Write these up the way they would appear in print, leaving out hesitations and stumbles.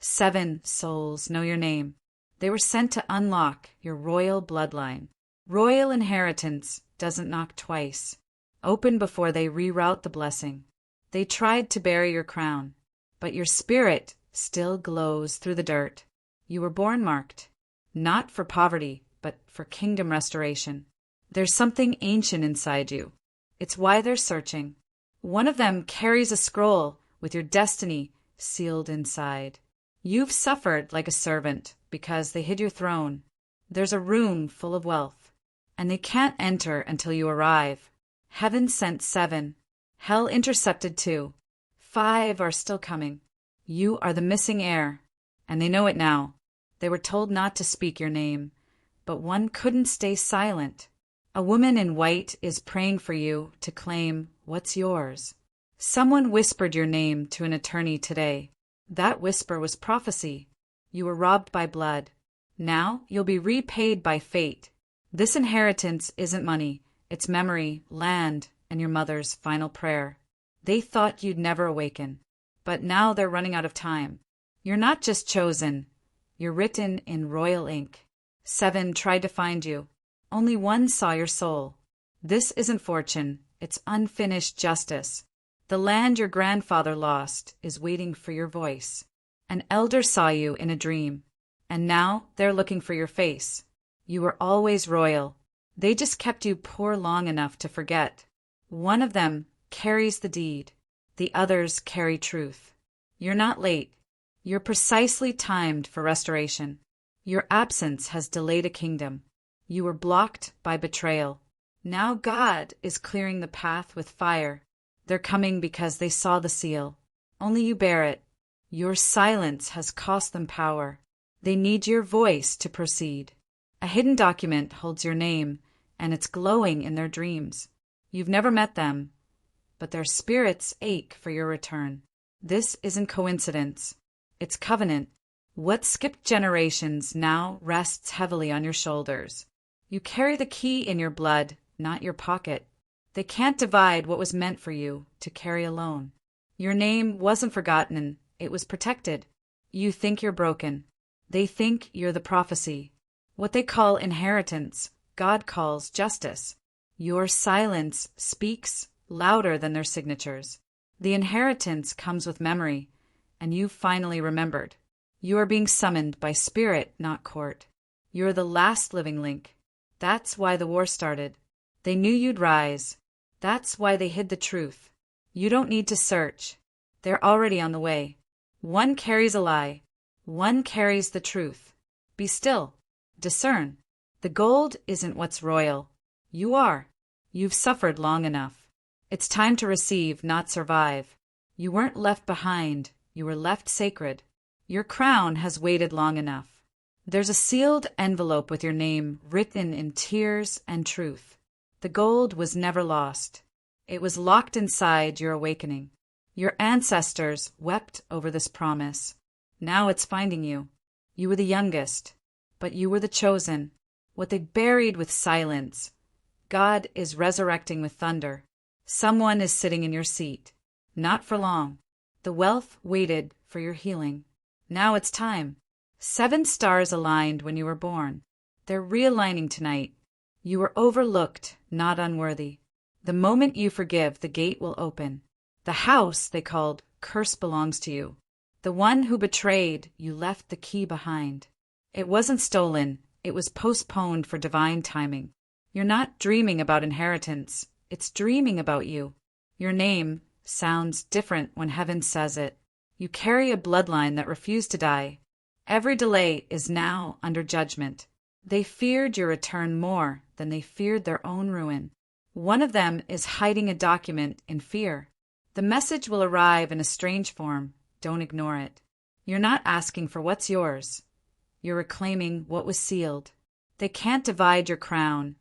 7 souls know your name. They were sent to unlock your royal bloodline. Royal inheritance doesn't knock twice. Open before they reroute the blessing. They tried to bury your crown, but your spirit still glows through the dirt. You were born marked, not for poverty, but for kingdom restoration. There's something ancient inside you. It's why they're searching. One of them carries a scroll with your destiny sealed inside. You've suffered like a servant because they hid your throne. There's a room full of wealth, and they can't enter until you arrive. Heaven sent 7. Hell intercepted 2. 5 are still coming. You are the missing heir, and they know it now. They were told not to speak your name, but one couldn't stay silent. A woman in white is praying for you to claim what's yours. Someone whispered your name to an attorney today. That whisper was prophecy. You were robbed by blood. Now you'll be repaid by fate. This inheritance isn't money. It's memory, land, and your mother's final prayer. They thought you'd never awaken, but now they're running out of time. You're not just chosen. You're written in royal ink. 7 tried to find you. Only 1 saw your soul. This isn't fortune. It's unfinished justice. The land your grandfather lost is waiting for your voice. An elder saw you in a dream, and now they're looking for your face. You were always royal. They just kept you poor long enough to forget. One of them carries the deed. The others carry truth. You're not late. You're precisely timed for restoration. Your absence has delayed a kingdom. You were blocked by betrayal. Now God is clearing the path with fire. They're coming because they saw the seal. Only you bear it. Your silence has cost them power. They need your voice to proceed. A hidden document holds your name, and it's glowing in their dreams. You've never met them, but their spirits ache for your return. This isn't coincidence. It's covenant. What skipped generations now rests heavily on your shoulders. You carry the key in your blood, not your pocket. They can't divide what was meant for you to carry alone. Your name wasn't forgotten, it was protected. You think you're broken. They think you're the prophecy. What they call inheritance, God calls justice. Your silence speaks louder than their signatures. The inheritance comes with memory, and you've finally remembered. You are being summoned by spirit, not court. You're the last living link. That's why the war started. They knew you'd rise. That's why they hid the truth. You don't need to search. They're already on the way. 1 carries a lie. 1 carries the truth. Be still. Discern. The gold isn't what's royal. You are. You've suffered long enough. It's time to receive, not survive. You weren't left behind. You were left sacred. Your crown has waited long enough. There's a sealed envelope with your name written in tears and truth. The gold was never lost. It was locked inside your awakening. Your ancestors wept over this promise. Now it's finding you. You were the youngest, but you were the chosen. What they buried with silence, God is resurrecting with thunder. Someone is sitting in your seat. Not for long. The wealth waited for your healing. Now it's time. 7 stars aligned when you were born. They're realigning tonight. You were overlooked, not unworthy. The moment you forgive, the gate will open. The house they called curse belongs to you. The one who betrayed, you left the key behind. It wasn't stolen. It was postponed for divine timing. You're not dreaming about inheritance. It's dreaming about you. Your name sounds different when heaven says it. You carry a bloodline that refused to die. Every delay is now under judgment. They feared your return more than they feared their own ruin. One of them is hiding a document in fear. The message will arrive in a strange form. Don't ignore it. You're not asking for what's yours. You're reclaiming what was sealed. They can't divide your crown,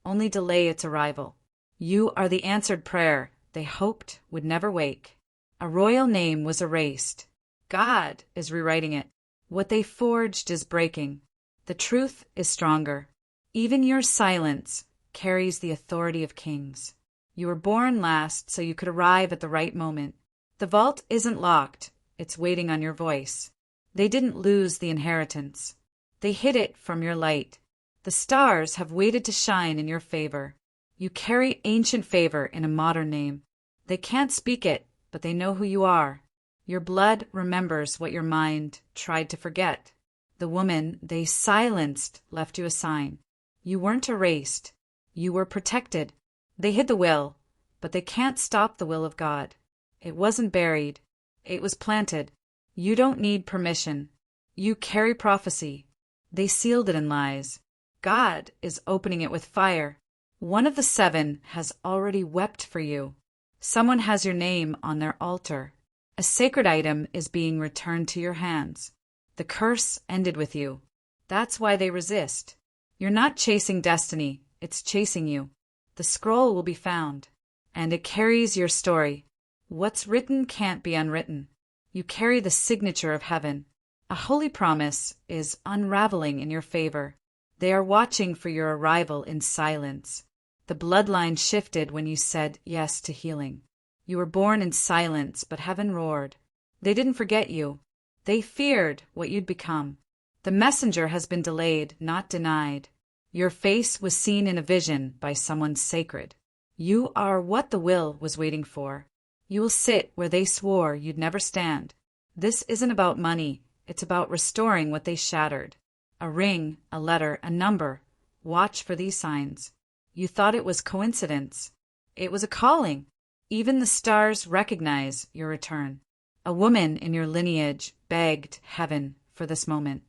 only delay its arrival. You are the answered prayer they hoped would never wake. A royal name was erased. God is rewriting it. What they forged is breaking. The truth is stronger. Even your silence carries the authority of kings. You were born last so you could arrive at the right moment. The vault isn't locked. It's waiting on your voice. They didn't lose the inheritance. They hid it from your light. The stars have waited to shine in your favor. You carry ancient favor in a modern name. They can't speak it, but they know who you are. Your blood remembers what your mind tried to forget. The woman they silenced left you a sign. You weren't erased. You were protected. They hid the will, but they can't stop the will of God. It wasn't buried. It was planted. You don't need permission. You carry prophecy. They sealed it in lies. God is opening it with fire. One of the 7 has already wept for you. Someone has your name on their altar. A sacred item is being returned to your hands. The curse ended with you. That's why they resist. You're not chasing destiny, it's chasing you. The scroll will be found, and it carries your story. What's written can't be unwritten. You carry the signature of heaven. A holy promise is unraveling in your favor. They are watching for your arrival in silence. The bloodline shifted when you said yes to healing. You were born in silence, but heaven roared. They didn't forget you. They feared what you'd become. The messenger has been delayed, not denied. Your face was seen in a vision by someone sacred. You are what the will was waiting for. You will sit where they swore you'd never stand. This isn't about money. It's about restoring what they shattered. A ring, a letter, a number. Watch for these signs. You thought it was coincidence. It was a calling. Even the stars recognize your return. A woman in your lineage begged heaven for this moment.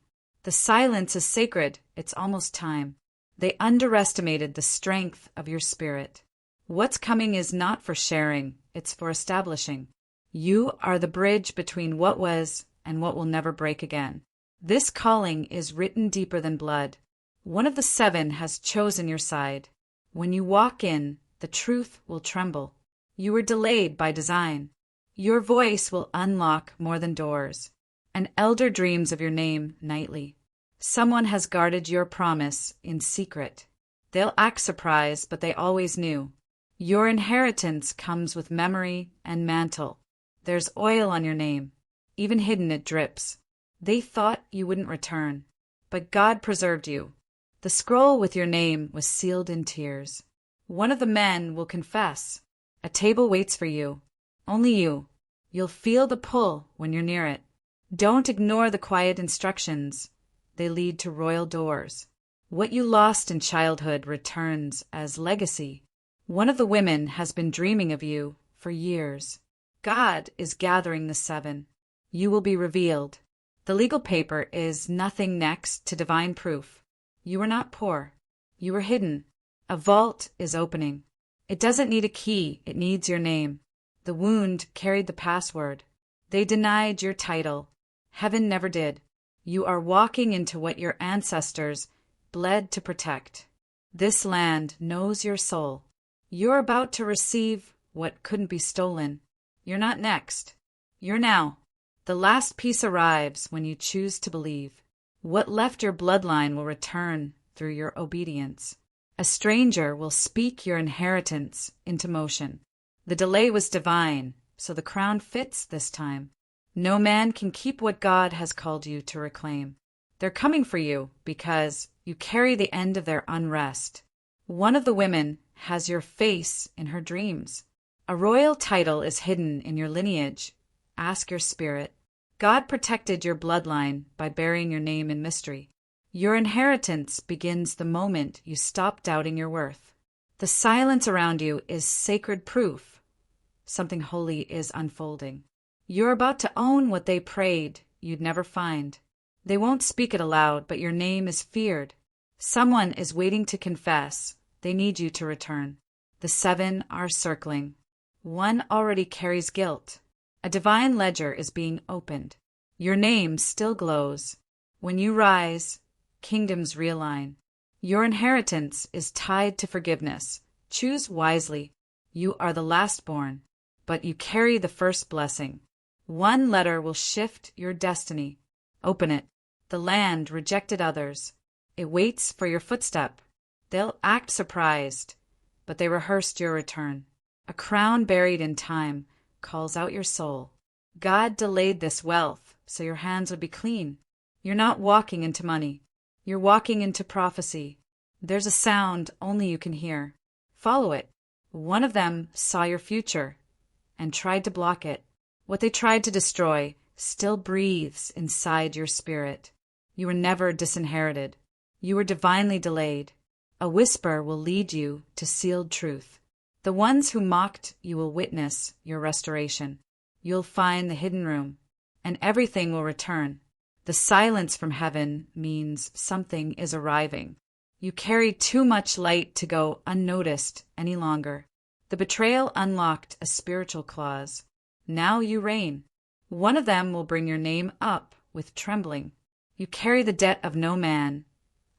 The silence is sacred. It's almost time. They underestimated the strength of your spirit. What's coming is not for sharing. It's for establishing. You are the bridge between what was and what will never break again. This calling is written deeper than blood. One of the 7 has chosen your side. When you walk in, the truth will tremble. You were delayed by design. Your voice will unlock more than doors. An elder dreams of your name nightly. Someone has guarded your promise in secret. They'll act surprised, but they always knew. Your inheritance comes with memory and mantle. There's oil on your name. Even hidden it drips. They thought you wouldn't return, but God preserved you. The scroll with your name was sealed in tears. One of the men will confess. A table waits for you. Only you. You'll feel the pull when you're near it. Don't ignore the quiet instructions. They lead to royal doors. What you lost in childhood returns as legacy. One of the women has been dreaming of you for years. God is gathering the 7. You will be revealed. The legal paper is nothing next to divine proof. You were not poor. You were hidden. A vault is opening. It doesn't need a key, it needs your name. The wound carried the password. They denied your title. Heaven never did. You are walking into what your ancestors bled to protect. This land knows your soul. You're about to receive what couldn't be stolen. You're not next. You're now. The last piece arrives when you choose to believe. What left your bloodline will return through your obedience. A stranger will speak your inheritance into motion. The delay was divine, so the crown fits this time. No man can keep what God has called you to reclaim. They're coming for you because you carry the end of their unrest. One of the women has your face in her dreams. A royal title is hidden in your lineage. Ask your spirit. God protected your bloodline by burying your name in mystery. Your inheritance begins the moment you stop doubting your worth. The silence around you is sacred proof. Something holy is unfolding. You're about to own what they prayed you'd never find. They won't speak it aloud, but your name is feared. Someone is waiting to confess. They need you to return. The 7 are circling. One already carries guilt. A divine ledger is being opened. Your name still glows. When you rise, kingdoms realign. Your inheritance is tied to forgiveness. Choose wisely. You are the last born, but you carry the first blessing. One letter will shift your destiny. Open it. The land rejected others. It waits for your footstep. They'll act surprised, but they rehearsed your return. A crown buried in time calls out your soul. God delayed this wealth so your hands would be clean. You're not walking into money. You're walking into prophecy. There's a sound only you can hear. Follow it. One of them saw your future and tried to block it. What they tried to destroy still breathes inside your spirit. You were never disinherited. You were divinely delayed. A whisper will lead you to sealed truth. The ones who mocked you will witness your restoration. You'll find the hidden room, and everything will return. The silence from heaven means something is arriving. You carry too much light to go unnoticed any longer. The betrayal unlocked a spiritual clause. Now you reign. One of them will bring your name up with trembling. You carry the debt of no man,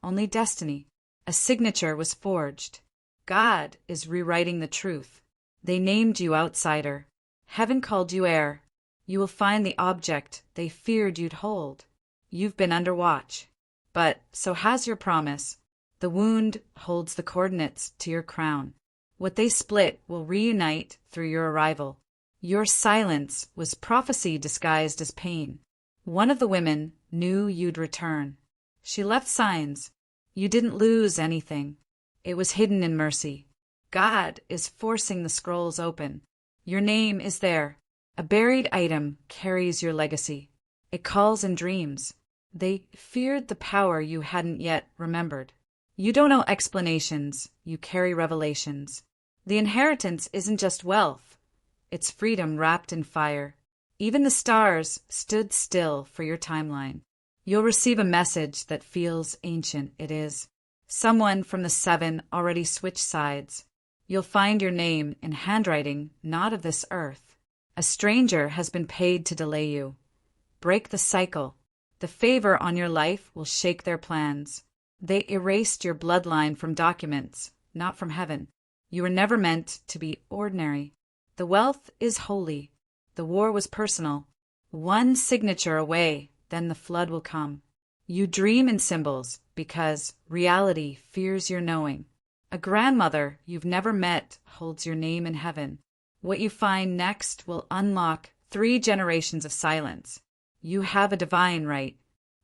only destiny. A signature was forged. God is rewriting the truth. They named you outsider. Heaven called you heir. You will find the object they feared you'd hold. You've been under watch. But so has your promise. The wound holds the coordinates to your crown. What they split will reunite through your arrival. Your silence was prophecy disguised as pain. One of the women knew you'd return. She left signs. You didn't lose anything. It was hidden in mercy. God is forcing the scrolls open. Your name is there. A buried item carries your legacy. It calls in dreams. They feared the power you hadn't yet remembered. You don't know explanations. You carry revelations. The inheritance isn't just wealth. It's freedom wrapped in fire. Even the stars stood still for your timeline. You'll receive a message that feels ancient. It is. Someone from the seven already switched sides. You'll find your name in handwriting not of this earth. A stranger has been paid to delay you. Break the cycle. The favor on your life will shake their plans. They erased your bloodline from documents, not from heaven. You were never meant to be ordinary. The wealth is holy. The war was personal. One signature away, then the flood will come. You dream in symbols because reality fears your knowing. A grandmother you've never met holds your name in heaven. What you find next will unlock 3 generations of silence. You have a divine right.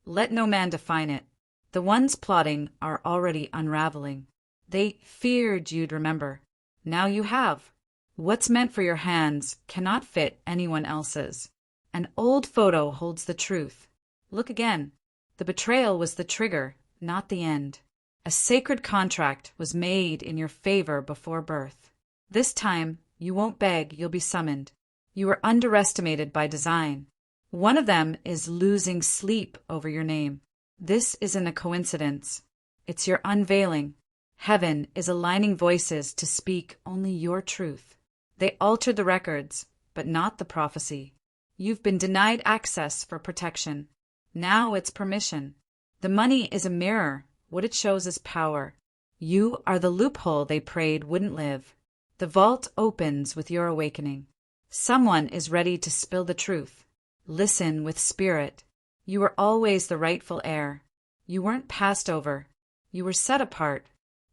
Let no man define it. The ones plotting are already unraveling. They feared you'd remember. Now you have. What's meant for your hands cannot fit anyone else's. An old photo holds the truth. Look again. The betrayal was the trigger, not the end. A sacred contract was made in your favor before birth. This time, you won't beg, you'll be summoned. You were underestimated by design. One of them is losing sleep over your name. This isn't a coincidence. It's your unveiling. Heaven is aligning voices to speak only your truth. They altered the records, but not the prophecy. You've been denied access for protection. Now it's permission. The money is a mirror. What it shows is power. You are the loophole they prayed wouldn't live. The vault opens with your awakening. Someone is ready to spill the truth. Listen with spirit. You were always the rightful heir. You weren't passed over. You were set apart.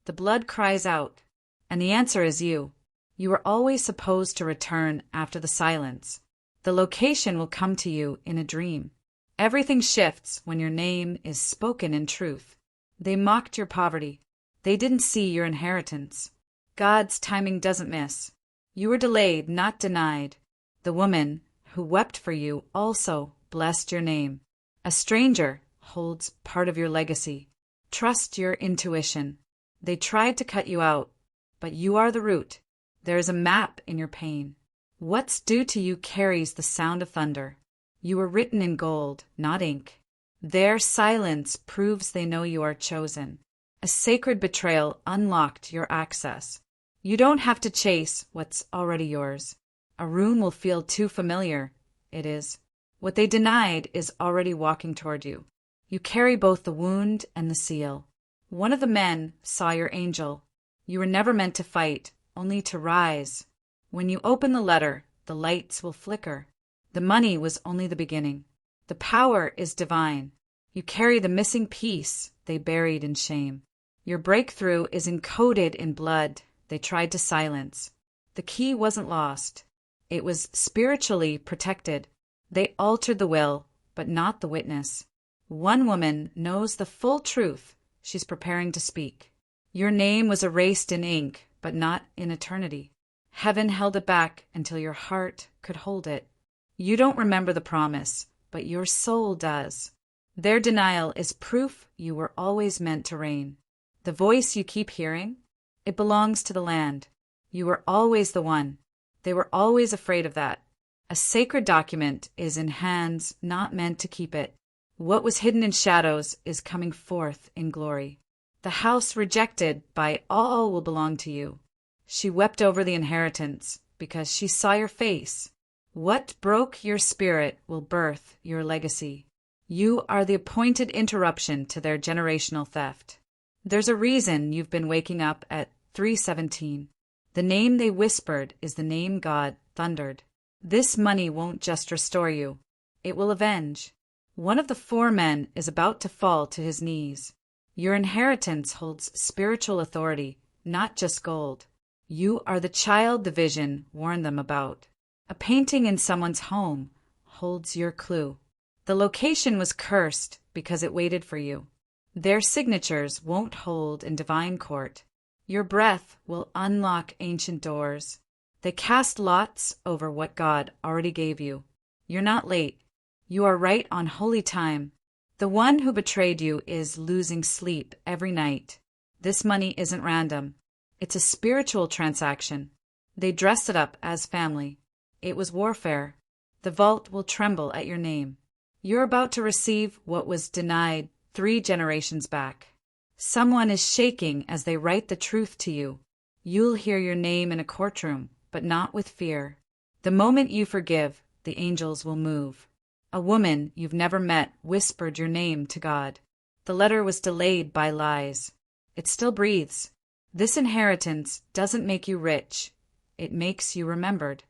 The blood cries out, and the answer is you. You were always supposed to return after the silence. The location will come to you in a dream. Everything shifts when your name is spoken in truth. They mocked your poverty. They didn't see your inheritance. God's timing doesn't miss. You were delayed, not denied. The woman who wept for you also blessed your name. A stranger holds part of your legacy. Trust your intuition. They tried to cut you out, but you are the root. There is a map in your pain. What's due to you carries the sound of thunder. You were written in gold, not ink. Their silence proves they know you are chosen. A sacred betrayal unlocked your access. You don't have to chase what's already yours. A room will feel too familiar. It is. What they denied is already walking toward you. You carry both the wound and the seal. One of the men saw your angel. You were never meant to fight, only to rise. When you open the letter, the lights will flicker. The money was only the beginning. The power is divine. You carry the missing piece they buried in shame. Your breakthrough is encoded in blood they tried to silence. The key wasn't lost. It was spiritually protected. They altered the will, but not the witness. One woman knows the full truth she's preparing to speak. Your name was erased in ink, but not in eternity. Heaven held it back until your heart could hold it. You don't remember the promise, but your soul does. Their denial is proof you were always meant to reign. The voice you keep hearing, it belongs to the land. You were always the one. They were always afraid of that. A sacred document is in hands not meant to keep it. What was hidden in shadows is coming forth in glory. The house rejected by all will belong to you. She wept over the inheritance because she saw your face. What broke your spirit will birth your legacy. You are the appointed interruption to their generational theft. There's a reason you've been waking up at 3:17. The name they whispered is the name God thundered. This money won't just restore you. It will avenge. One of the 4 men is about to fall to his knees. Your inheritance holds spiritual authority, not just gold. You are the child the vision warned them about. A painting in someone's home holds your clue. The location was cursed because it waited for you. Their signatures won't hold in divine court. Your breath will unlock ancient doors. They cast lots over what God already gave you. You're not late. You are right on holy time. The one who betrayed you is losing sleep every night. This money isn't random. It's a spiritual transaction. They dressed it up as family. It was warfare. The vault will tremble at your name. You're about to receive what was denied 3 generations back. Someone is shaking as they write the truth to you. You'll hear your name in a courtroom, but not with fear. The moment you forgive, the angels will move. A woman you've never met whispered your name to God. The letter was delayed by lies. It still breathes. This inheritance doesn't make you rich. It makes you remembered.